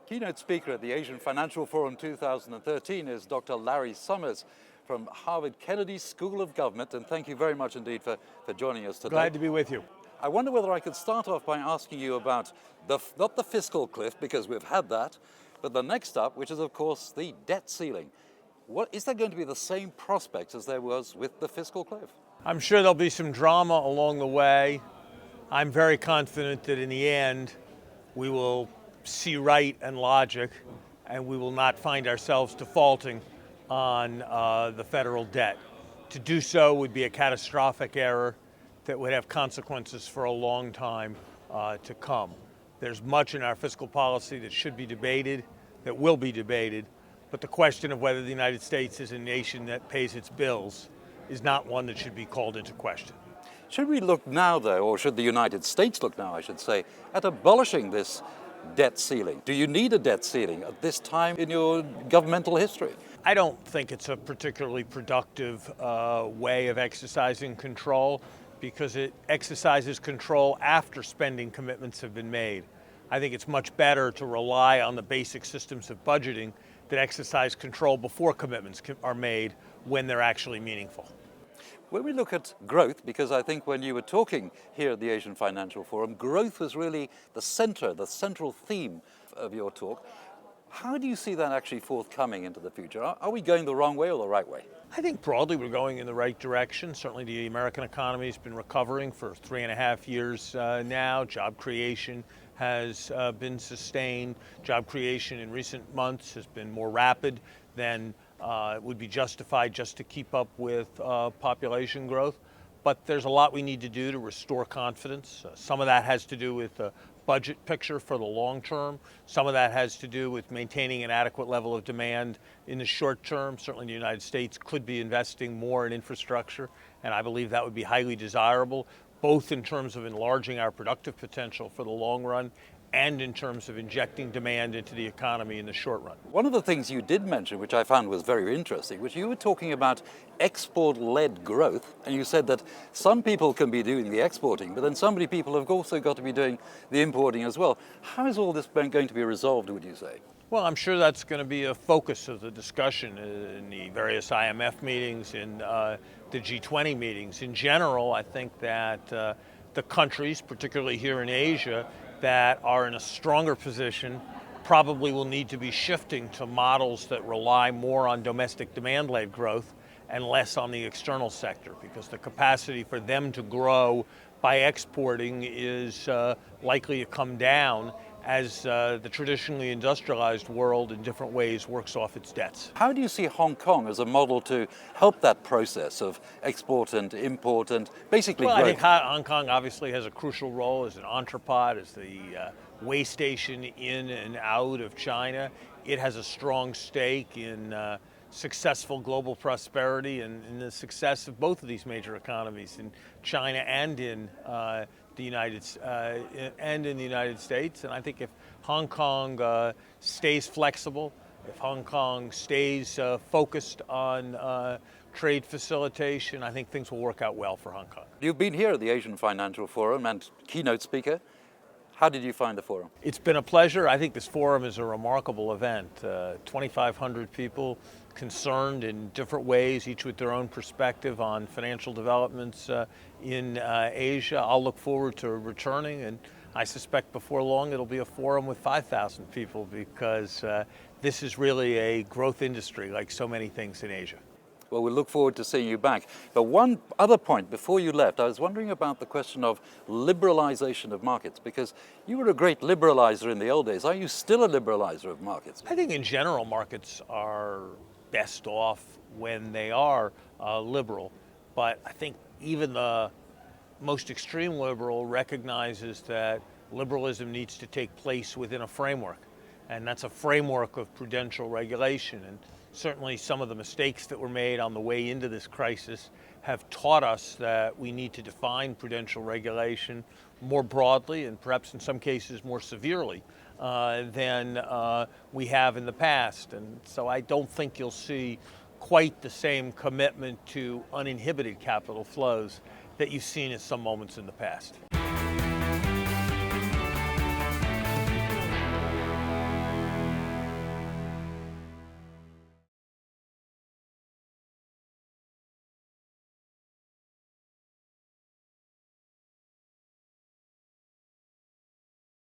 Keynote speaker at the Asian Financial Forum 2013 is Dr. Larry Summers from Harvard Kennedy School of Government, and thank you very much indeed for joining us today. Glad to be with you. I wonder whether I could start off by asking you about, not the fiscal cliff, because we've had that, but the next up, which is of course the debt ceiling. Is there going to be the same prospects as there was with the fiscal cliff? I'm sure there'll be some drama along the way. I'm very confident that in the end, we will see right and logic, and we will not find ourselves defaulting on the federal debt. To do so would be a catastrophic error that would have consequences for a long time to come. There's much in our fiscal policy that should be debated, that will be debated, but the question of whether the United States is a nation that pays its bills is not one that should be called into question. Should we look now, though, or should the United States look now, I should say, at abolishing this debt ceiling? Do you need a debt ceiling at this time in your governmental history? I don't think it's a particularly productive way of exercising control, because it exercises control after spending commitments have been made. I think it's much better to rely on the basic systems of budgeting that exercise control before commitments are made when they're actually meaningful. When we look at growth, because I think when you were talking here at the Asian Financial Forum, growth was really the central theme of your talk. How do you see that actually forthcoming into the future? Are we going the wrong way or the right way? I think broadly we're going in the right direction. Certainly the American economy has been recovering for 3.5 years now. Job creation has been sustained. Job creation in recent months has been more rapid than would be justified just to keep up with population growth. But there's a lot we need to do to restore confidence. Some of that has to do with the budget picture for the long term. Some of that has to do with maintaining an adequate level of demand in the short term. Certainly the United States could be investing more in infrastructure, and I believe that would be highly desirable, both in terms of enlarging our productive potential for the long run and in terms of injecting demand into the economy in the short run. One of the things you did mention, which I found was very interesting, which you were talking about export-led growth, and you said that some people can be doing the exporting, but then so many people have also got to be doing the importing as well. How is all this going to be resolved, would you say? Well, I'm sure that's going to be a focus of the discussion in the various IMF meetings, in the G20 meetings. In general, I think that the countries, particularly here in Asia, that are in a stronger position probably will need to be shifting to models that rely more on domestic demand-led growth and less on the external sector, because the capacity for them to grow by exporting is likely to come down as the traditionally industrialized world in different ways works off its debts. How do you see Hong Kong as a model to help that process of export and import and basically growth? I think Hong Kong obviously has a crucial role as an entrepot, as the way station in and out of China. It has a strong stake in successful global prosperity and in the success of both of these major economies, in China and in the United States. And I think if Hong Kong stays flexible, if Hong Kong stays focused on trade facilitation, I think things will work out well for Hong Kong. You've been here at the Asian Financial Forum and keynote speaker. How did you find the forum? It's been a pleasure. I think this forum is a remarkable event. 2,500 people concerned in different ways, each with their own perspective on financial developments in Asia. I'll look forward to returning, and I suspect before long it'll be a forum with 5,000 people, because this is really a growth industry like so many things in Asia. Well, we'll look forward to seeing you back. But one other point before you left, I was wondering about the question of liberalisation of markets, because you were a great liberalizer in the old days. Are you still a liberalizer of markets? I think in general markets are best off when they are liberal, but I think even the most extreme liberal recognizes that liberalism needs to take place within a framework, and that's a framework of prudential regulation. And certainly some of the mistakes that were made on the way into this crisis have taught us that we need to define prudential regulation more broadly and perhaps in some cases more severely than we have in the past. And so I don't think you'll see quite the same commitment to uninhibited capital flows that you've seen at some moments in the past.